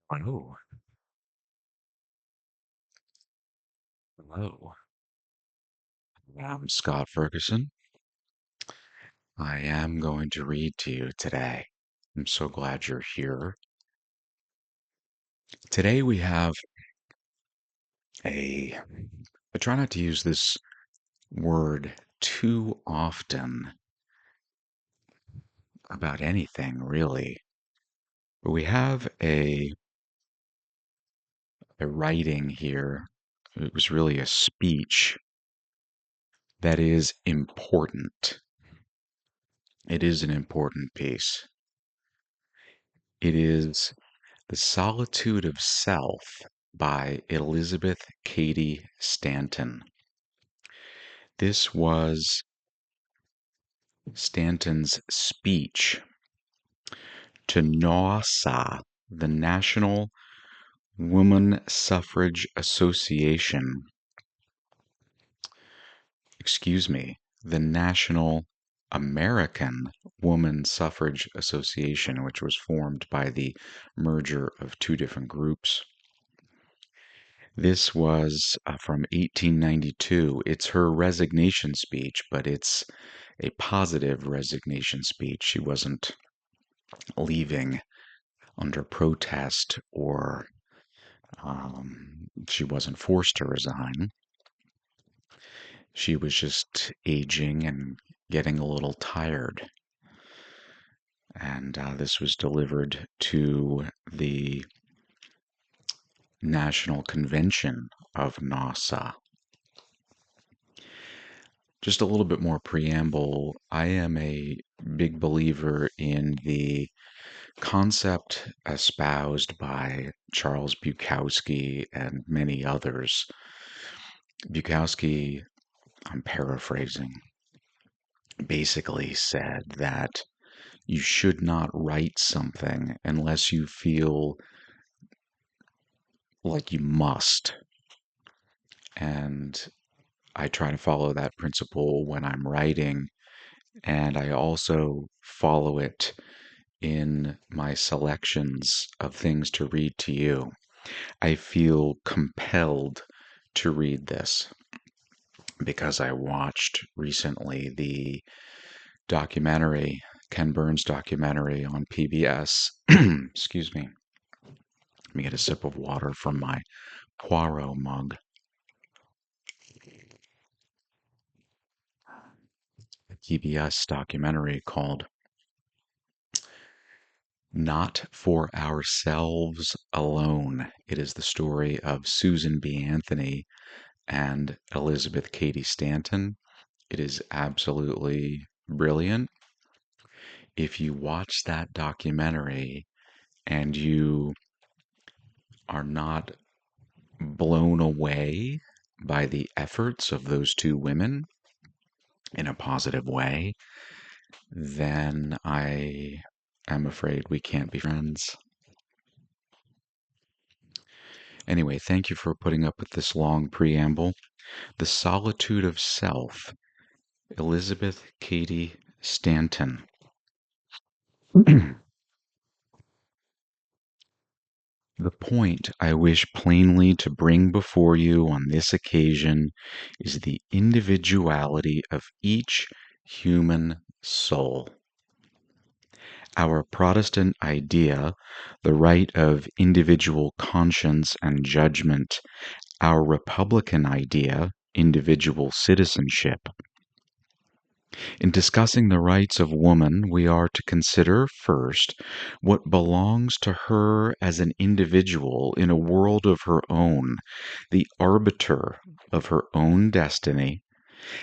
Oh, hello. I'm Scott Ferguson. I am going to read to you today. I'm so glad you're here. Today we have a, I try not to use this word too often about anything really, but we have a writing here. It was really a speech that is important. It is an important piece. It is The Solitude of Self by Elizabeth Cady Stanton. This was Stanton's speech to NAWSA, the National Woman Suffrage Association, the National American Woman Suffrage Association, which was formed by the merger of two different groups. This was from 1892. It's her resignation speech, but it's a positive resignation speech. She wasn't leaving under protest or she wasn't forced to resign. She was just aging and getting a little tired. And this was delivered to the National Convention of NAWSA. Just a little bit more preamble. I am a big believer in the concept espoused by Charles Bukowski and many others. Bukowski, I'm paraphrasing, basically said that you should not write something unless you feel like you must. And I try to follow that principle when I'm writing, and I also follow it in my selections of things to read to you. I feel compelled to read this because I watched recently the documentary, Ken Burns documentary on PBS. Excuse me. Let me get a sip of water from my Poirot mug. A PBS documentary called Not for Ourselves Alone. It is the story of Susan B. Anthony and Elizabeth Cady Stanton. It is absolutely brilliant. If you watch that documentary and you are not blown away by the efforts of those two women in a positive way, then I am afraid we can't be friends. Anyway, thank you for putting up with this long preamble. The Solitude of Self, Elizabeth Cady Stanton. The point I wish plainly to bring before you on this occasion is the individuality of each human soul. Our Protestant idea, the right of individual conscience and judgment, our Republican idea, individual citizenship. In discussing the rights of woman, we are to consider first what belongs to her as an individual in a world of her own, the arbiter of her own destiny,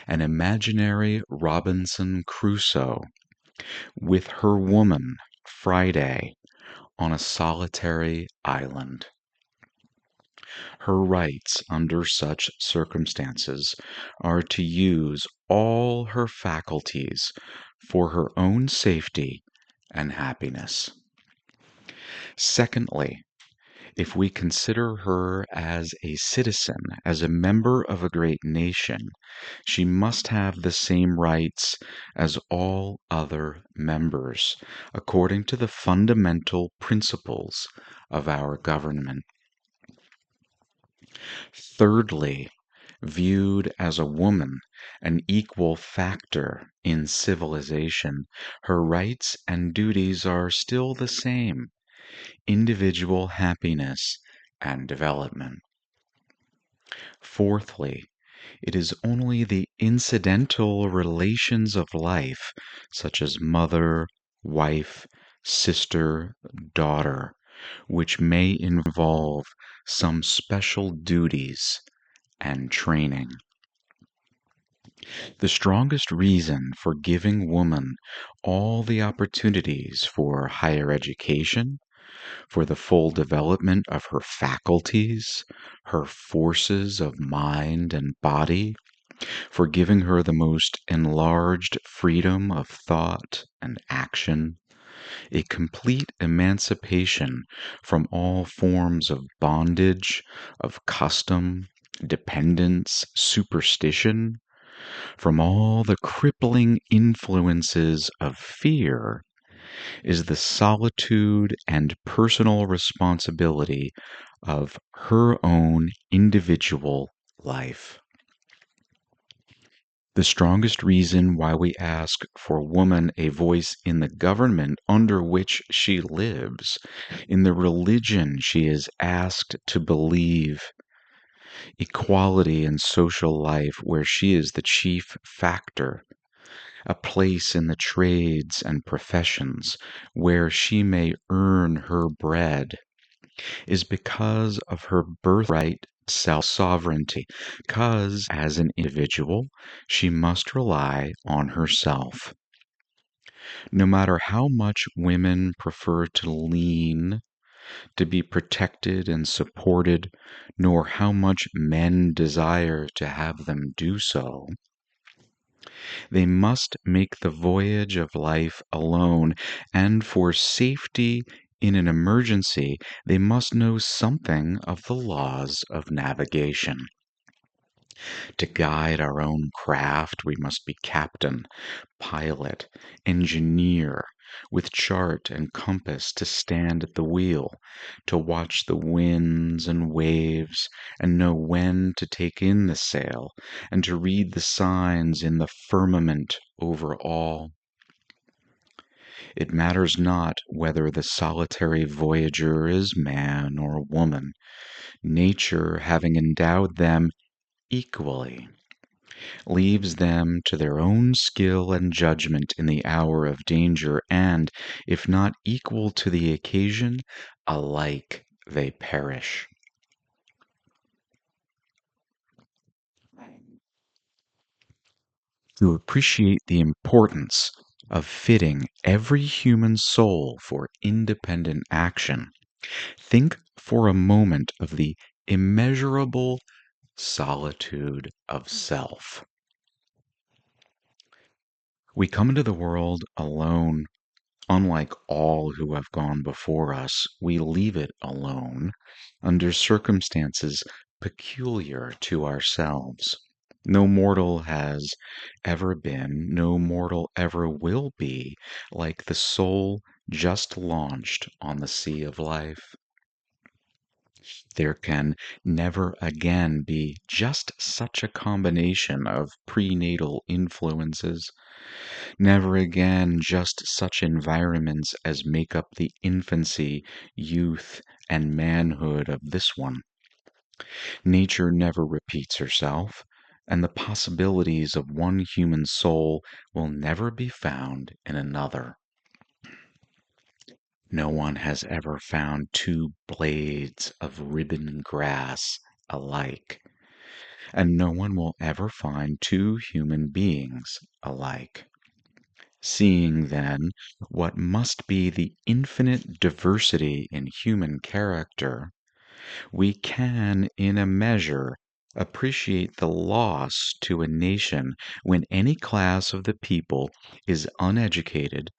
an imaginary Robinson Crusoe, with her woman, Friday, on a solitary island. Her rights under such circumstances are to use all her faculties for her own safety and happiness. Secondly, If we consider her as a citizen, as a member of a great nation, she must have the same rights as all other members, according to the fundamental principles of our government. Thirdly, viewed as a woman, an equal factor in civilization, her rights and duties are still the same: individual happiness and development. Fourthly, it is only the incidental relations of life, such as mother, wife, sister, daughter, which may involve some special duties and training. The strongest reason for giving woman all the opportunities for higher education, for the full development of her faculties, her forces of mind and body, for giving her the most enlarged freedom of thought and action, a complete emancipation from all forms of bondage, of custom, dependence, superstition, from all the crippling influences of fear, is the solitude and personal responsibility of her own individual life. The strongest reason why we ask for woman a voice in the government under which she lives, in the religion she is asked to believe, equality in social life where she is the chief factor, a place in the trades and professions where she may earn her bread, is because of her birthright self-sovereignty, because as an individual she must rely on herself. No matter how much women prefer to lean, to be protected and supported, nor how much men desire to have them do so, they must make the voyage of life alone, and for safety in an emergency, they must know something of the laws of navigation. To guide our own craft, we must be captain, pilot, engineer, with chart and compass to stand at the wheel, to watch the winds and waves, and know when to take in the sail, and to read the signs in the firmament over all. It matters not whether the solitary voyager is man or woman, nature having endowed them equally, leaves them to their own skill and judgment in the hour of danger, and, if not equal to the occasion, alike they perish. To appreciate the importance of fitting every human soul for independent action, think for a moment of the immeasurable solitude of self. We come into the world alone. Unlike all who have gone before us, we leave it alone under circumstances peculiar to ourselves. No mortal has ever been, no mortal ever will be like the soul just launched on the sea of life. There can never again be just such a combination of prenatal influences, never again just such environments as make up the infancy, youth, and manhood of this one. Nature never repeats herself, and the possibilities of one human soul will never be found in another. No one has ever found two blades of ribbon grass alike, and no one will ever find two human beings alike. Seeing, then, what must be the infinite diversity in human character, we can, in a measure, appreciate the loss to a nation when any class of the people is uneducated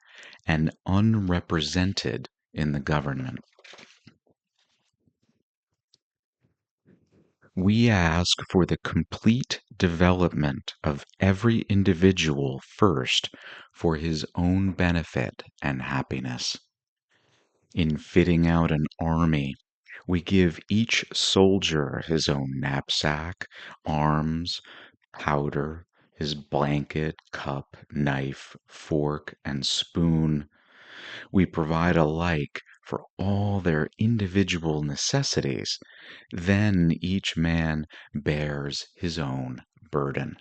and unrepresented in the government. We ask for the complete development of every individual first for his own benefit and happiness. In fitting out an army, we give each soldier his own knapsack, arms, powder, his blanket, cup, knife, fork, and spoon. We provide alike for all their individual necessities. Then each man bears his own burden.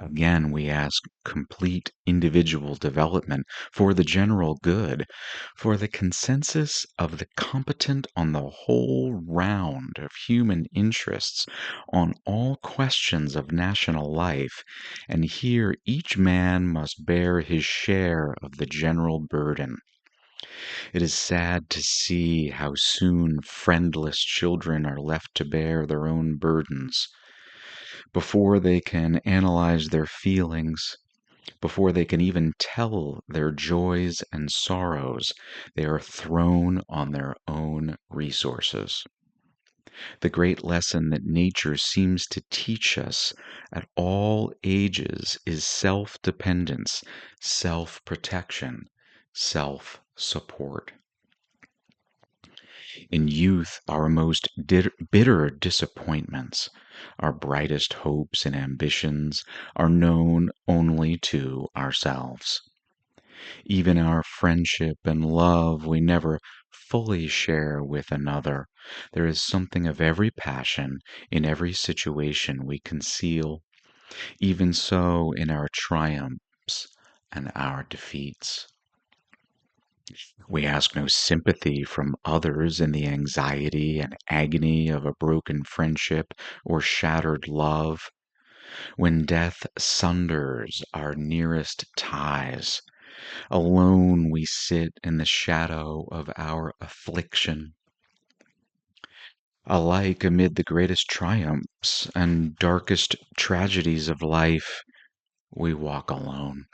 Again, we ask complete individual development for the general good, for the consensus of the competent on the whole round of human interests on all questions of national life, and here each man must bear his share of the general burden. It is sad to see how soon friendless children are left to bear their own burdens. Before they can analyze their feelings, before they can even tell their joys and sorrows, they are thrown on their own resources. The great lesson that nature seems to teach us at all ages is self dependence, self protection, self support. In youth, our most bitter disappointments, our brightest hopes and ambitions are known only to ourselves. Even our friendship and love we never fully share with another. There is something of every passion in every situation we conceal, even so in our triumphs and our defeats. We ask no sympathy from others in the anxiety and agony of a broken friendship or shattered love. When death sunders our nearest ties, alone we sit in the shadow of our affliction. Alike amid the greatest triumphs and darkest tragedies of life, we walk alone.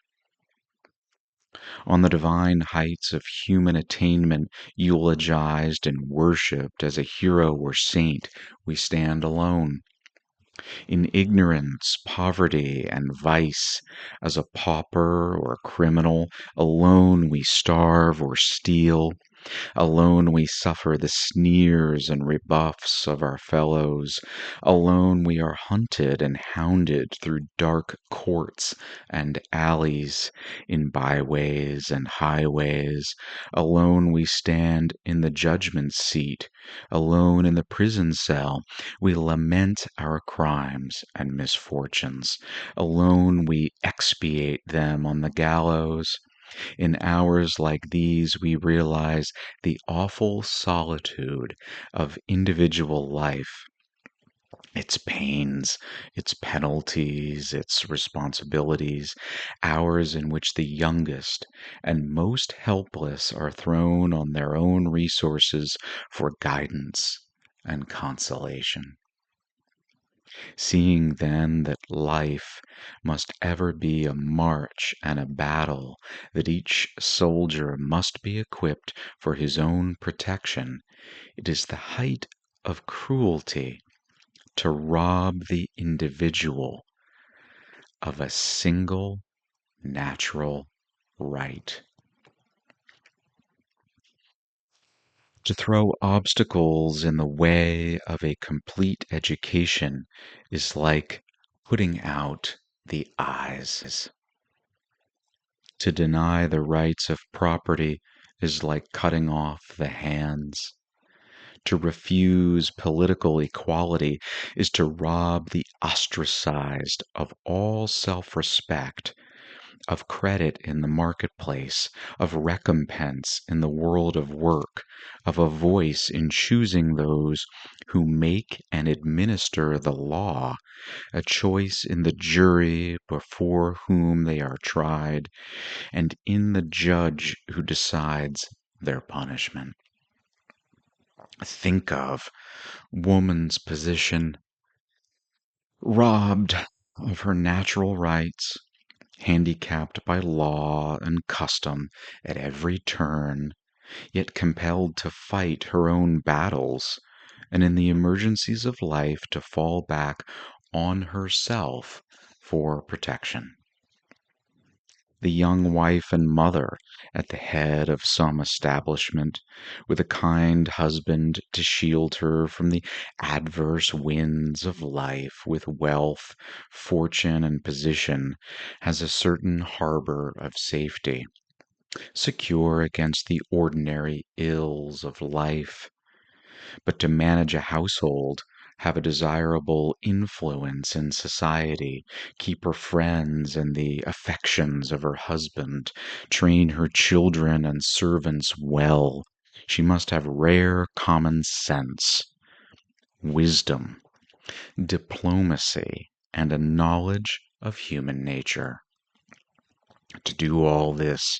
On the divine heights of human attainment, eulogized and worshipped as a hero or saint, we stand alone. In ignorance, poverty, and vice, as a pauper or a criminal, alone we starve or steal. Alone we suffer the sneers and rebuffs of our fellows. Alone we are hunted and hounded through dark courts and alleys, in byways and highways. Alone we stand in the judgment seat. Alone in the prison cell we lament our crimes and misfortunes. Alone we expiate them on the gallows. In hours like these, we realize the awful solitude of individual life, its pains, its penalties, its responsibilities, hours in which the youngest and most helpless are thrown on their own resources for guidance and consolation. Seeing then that life must ever be a march and a battle, that each soldier must be equipped for his own protection, it is the height of cruelty to rob the individual of a single natural right. To throw obstacles in the way of a complete education is like putting out the eyes. To deny the rights of property is like cutting off the hands. To refuse political equality is to rob the ostracized of all self respect, of credit in the marketplace, of recompense in the world of work, of a voice in choosing those who make and administer the law, a choice in the jury before whom they are tried, and in the judge who decides their punishment. Think of woman's position, robbed of her natural rights, handicapped by law and custom at every turn, yet compelled to fight her own battles, and in the emergencies of life to fall back on herself for protection. The young wife and mother at the head of some establishment, with a kind husband to shield her from the adverse winds of life, with wealth, fortune, and position, has a certain harbor of safety, secure against the ordinary ills of life. But to manage a household, have a desirable influence in society, keep her friends and the affections of her husband, train her children and servants well, she must have rare common sense, wisdom, diplomacy, and a knowledge of human nature. To do all this,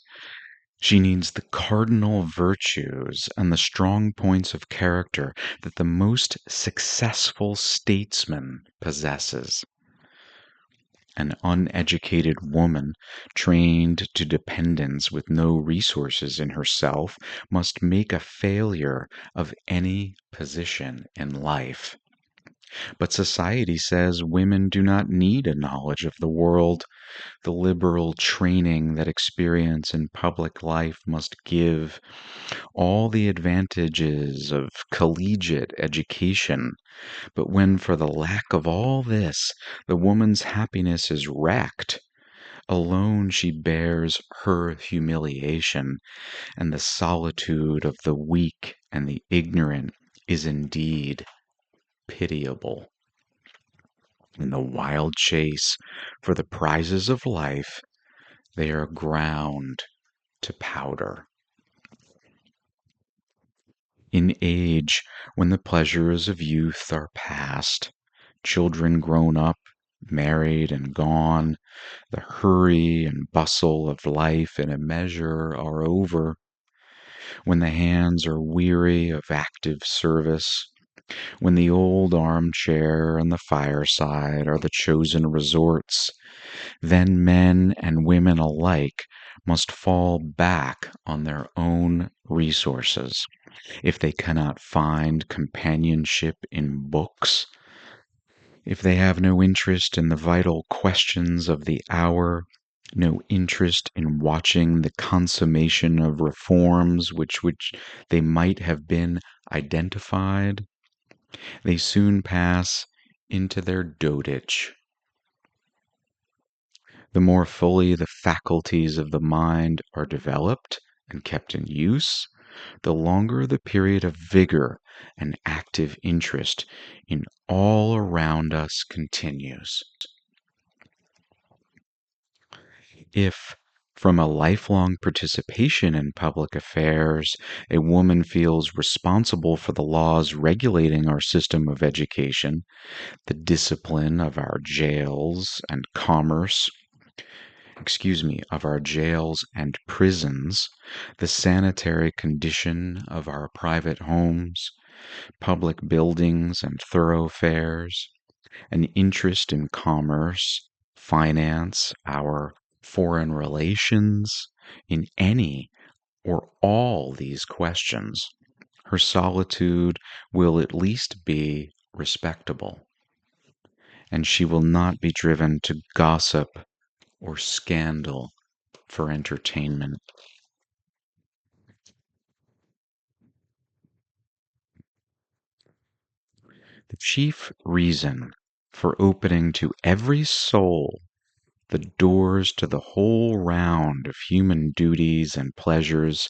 she needs the cardinal virtues and the strong points of character that the most successful statesman possesses. An uneducated woman, trained to dependence with no resources in herself, must make a failure of any position in life. But society says women do not need a knowledge of the world. The liberal training that experience in public life must give, all the advantages of collegiate education. But when, for the lack of all this, the woman's happiness is wrecked, alone she bears her humiliation, and the solitude of the weak and the ignorant is indeed pitiable. In the wild chase for the prizes of life, they are ground to powder. In age when the pleasures of youth are past, children grown up, married and gone, the hurry and bustle of life in a measure are over, when the hands are weary of active service, when the old armchair and the fireside are the chosen resorts, then men and women alike must fall back on their own resources. If they cannot find companionship in books, if they have no interest in the vital questions of the hour, no interest in watching the consummation of reforms which they might have been identified, they soon pass into their dotage. The more fully the faculties of the mind are developed and kept in use, the longer the period of vigor and active interest in all around us continues. If, from a lifelong participation in public affairs, a woman feels responsible for the laws regulating our system of education, the discipline of our jails and prisons, the sanitary condition of our private homes, public buildings and thoroughfares, an interest in commerce, finance, our foreign relations, in any or all these questions, her solitude will at least be respectable, and she will not be driven to gossip or scandal for entertainment. The chief reason for opening to every soul the doors to the whole round of human duties and pleasures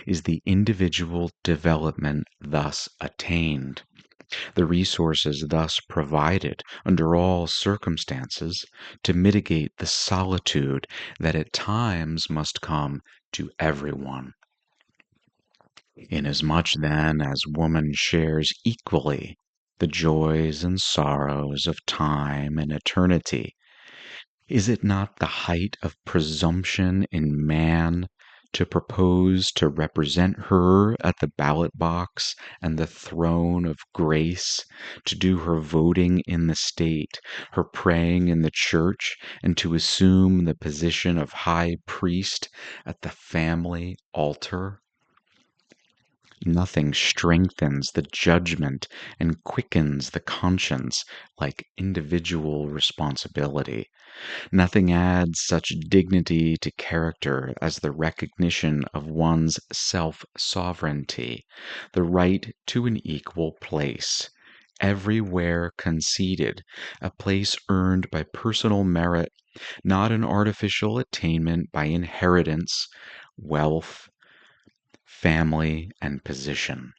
is the individual development thus attained, the resources thus provided under all circumstances to mitigate the solitude that at times must come to everyone. Inasmuch then as woman shares equally the joys and sorrows of time and eternity, is it not the height of presumption in man to propose to represent her at the ballot box and the throne of grace, to do her voting in the state, her praying in the church, and to assume the position of high priest at the family altar? Nothing strengthens the judgment and quickens the conscience like individual responsibility. Nothing adds such dignity to character as the recognition of one's self sovereignty, the right to an equal place, everywhere conceded, a place earned by personal merit, not an artificial attainment by inheritance, wealth, family, and position.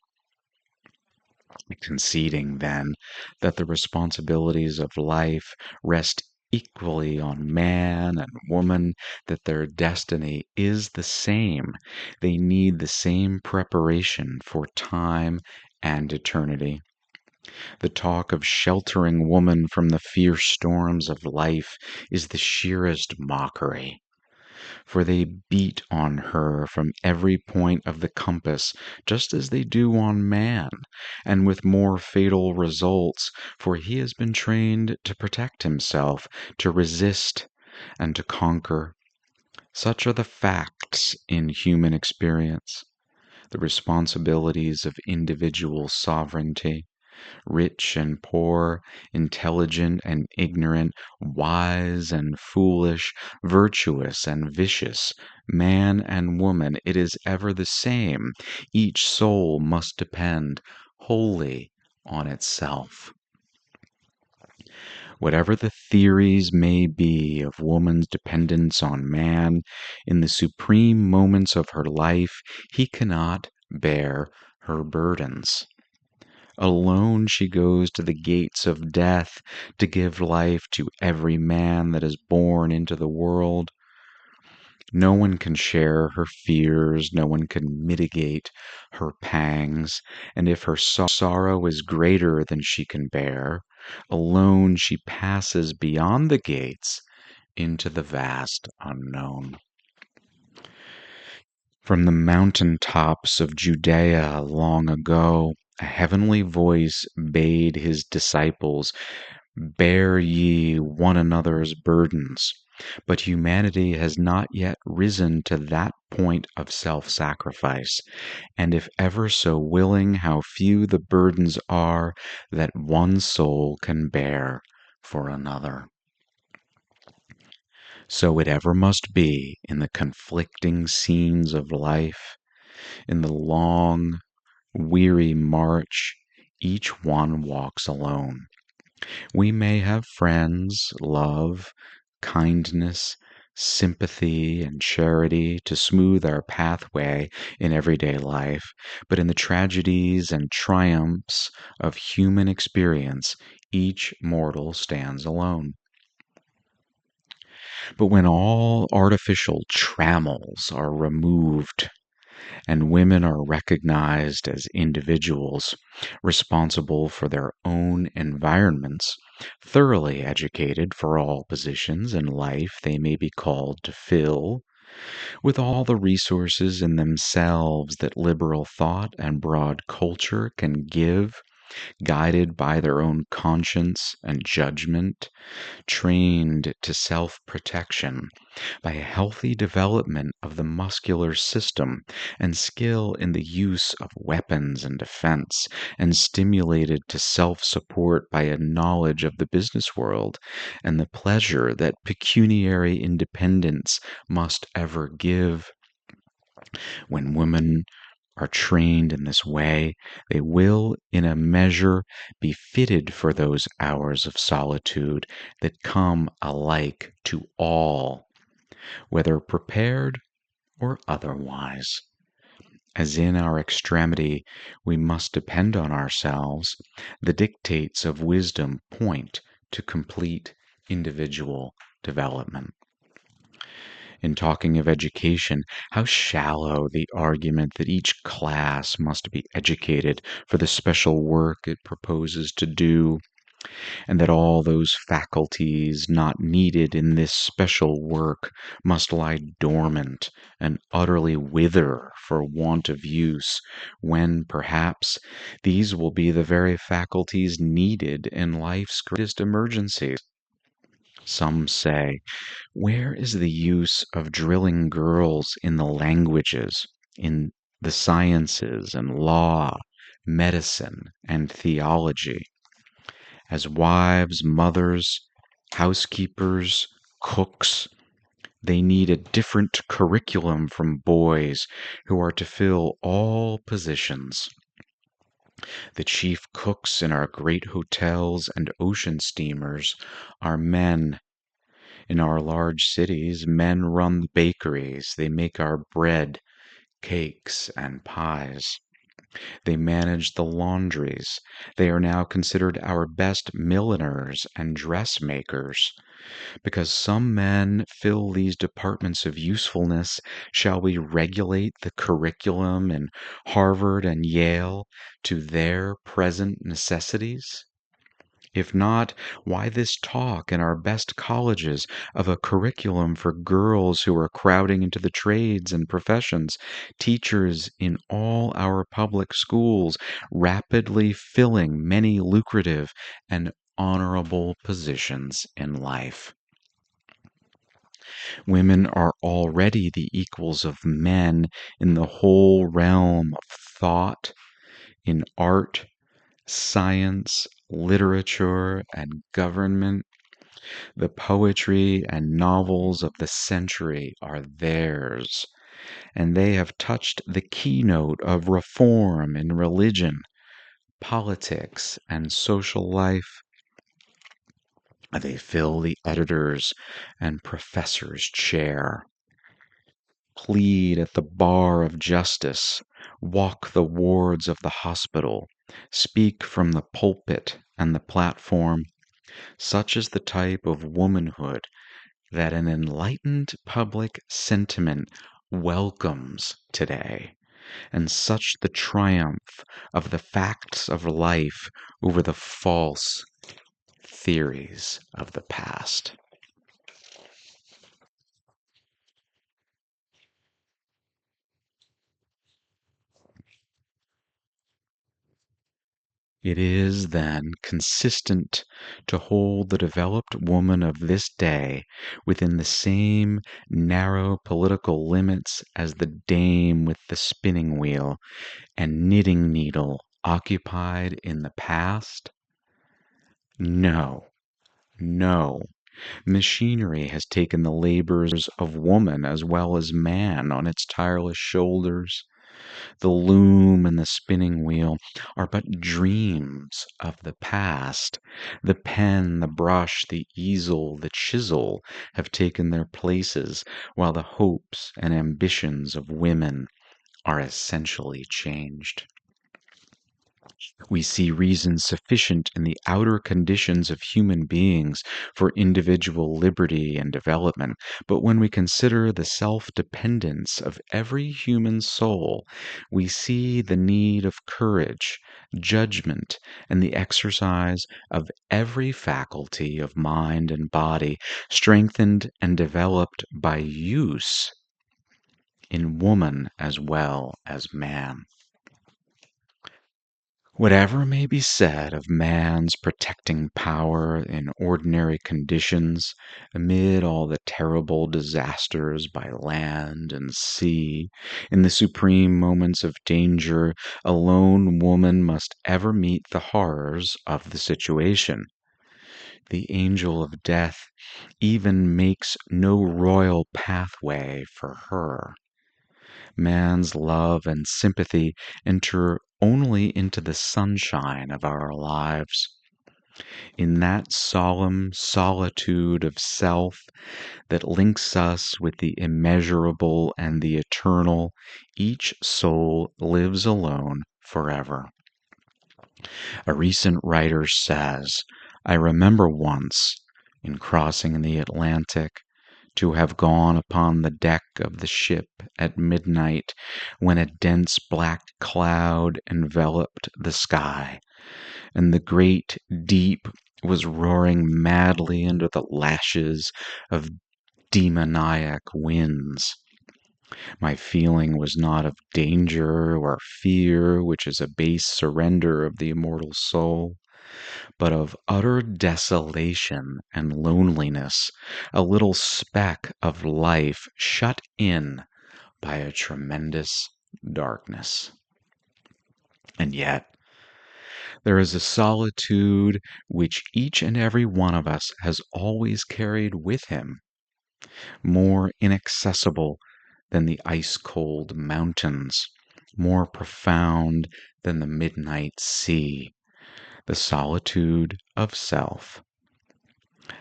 Conceding, then, that the responsibilities of life rest equally on man and woman, that their destiny is the same, they need the same preparation for time and eternity. The talk of sheltering woman from the fierce storms of life is the sheerest mockery, for they beat on her from every point of the compass, just as they do on man, and with more fatal results, for he has been trained to protect himself, to resist, and to conquer. Such are the facts in human experience, the responsibilities of individual sovereignty. Rich and poor, intelligent and ignorant, wise and foolish, virtuous and vicious, man and woman, it is ever the same. Each soul must depend wholly on itself. Whatever the theories may be of woman's dependence on man, in the supreme moments of her life, he cannot bear her burdens. Alone she goes to the gates of death to give life to every man that is born into the world. No one can share her fears, no one can mitigate her pangs, and if her sorrow is greater than she can bear, alone she passes beyond the gates into the vast unknown. From the mountain tops of Judea long ago, a heavenly voice bade his disciples, "Bear ye one another's burdens." But humanity has not yet risen to that point of self sacrifice, and if ever so willing, how few the burdens are that one soul can bear for another. So it ever must be in the conflicting scenes of life, in the long, weary march, each one walks alone. We may have friends, love, kindness, sympathy, and charity to smooth our pathway in everyday life, but in the tragedies and triumphs of human experience, each mortal stands alone. But when all artificial trammels are removed and women are recognized as individuals responsible for their own environments, thoroughly educated for all positions in life they may be called to fill, with all the resources in themselves that liberal thought and broad culture can give, guided by their own conscience and judgment, trained to self protection by a healthy development of the muscular system and skill in the use of weapons and defense, and stimulated to self support by a knowledge of the business world and the pleasure that pecuniary independence must ever give. When women are trained in this way, they will, in a measure, be fitted for those hours of solitude that come alike to all, whether prepared or otherwise. As in our extremity we must depend on ourselves, the dictates of wisdom point to complete individual development. In talking of education, how shallow the argument that each class must be educated for the special work it proposes to do, and that all those faculties not needed in this special work must lie dormant and utterly wither for want of use, when, perhaps, these will be the very faculties needed in life's greatest emergencies. Some say, where is the use of drilling girls in the languages, in the sciences and law, medicine and theology. As wives, mothers, housekeepers, cooks, they need a different curriculum from boys who are to fill all positions. The chief cooks in our great hotels and ocean steamers are men. In our large cities, men run the bakeries. They make our bread, cakes, and pies. They manage the laundries. They are now considered our best milliners and dressmakers. Because some men fill these departments of usefulness, shall we regulate the curriculum in Harvard and Yale to their present necessities? If not, why this talk in our best colleges of a curriculum for girls who are crowding into the trades and professions, teachers in all our public schools rapidly filling many lucrative and honorable positions in life? Women are already the equals of men in the whole realm of thought, in art, science, literature, and government. The poetry and novels of the century are theirs, and they have touched the keynote of reform in religion, politics, and social life. They fill the editor's and professor's chair, plead at the bar of justice, walk the wards of the hospital, speak from the pulpit and the platform. Such is the type of womanhood that an enlightened public sentiment welcomes today, and such the triumph of the facts of life over the false theories of the past. It is, then, consistent to hold the developed woman of this day within the same narrow political limits as the dame with the spinning wheel and knitting needle occupied in the past? No, no. Machinery has taken the labors of woman as well as man on its tireless shoulders. The loom and the spinning wheel are but dreams of the past. The pen, the brush, the easel, the chisel have taken their places, while the hopes and ambitions of women are essentially changed. We see reasons sufficient in the outer conditions of human beings for individual liberty and development, but when we consider the self-dependence of every human soul, we see the need of courage, judgment, and the exercise of every faculty of mind and body, strengthened and developed by use in woman as well as man. Whatever may be said of man's protecting power in ordinary conditions, amid all the terrible disasters by land and sea, in the supreme moments of danger, a lone woman must ever meet the horrors of the situation. The angel of death even makes no royal pathway for her. Man's love and sympathy enter only into the sunshine of our lives. In that solemn solitude of self that links us with the immeasurable and the eternal, each soul lives alone forever. A recent writer says, I remember once, in crossing the Atlantic, to have gone upon the deck of the ship at midnight when a dense black cloud enveloped the sky, and the great deep was roaring madly under the lashes of demoniac winds. My feeling was not of danger or fear, which is a base surrender of the immortal soul, but of utter desolation and loneliness, a little speck of life shut in by a tremendous darkness. And yet, there is a solitude which each and every one of us has always carried with him, more inaccessible than the ice-cold mountains, more profound than the midnight sea, the solitude of self.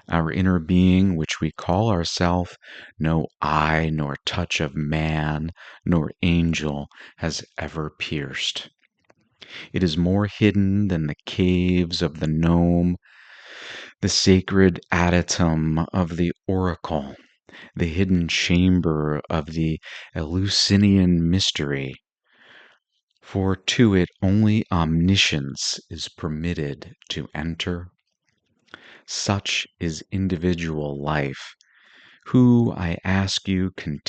Our inner being, which we call ourself, no eye nor touch of man nor angel has ever pierced. It is more hidden than the caves of the gnome, the sacred adytum of the oracle, the hidden chamber of the Eleusinian mystery. For to it only omniscience is permitted to enter. Such is individual life. Who, I ask you, can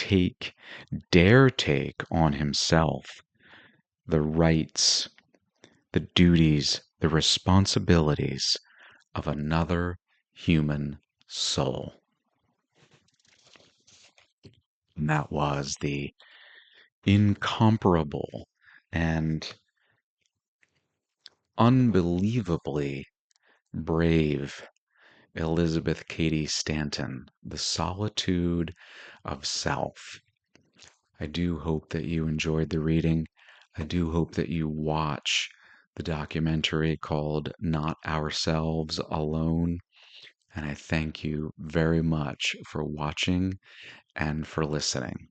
dare take on himself the rights, the duties, the responsibilities of another human soul? And that was the incomparable and unbelievably brave Elizabeth Cady Stanton, The Solitude of Self. I do hope that you enjoyed the reading. I do hope that you watch the documentary called Not Ourselves Alone. And I thank you very much for watching and for listening.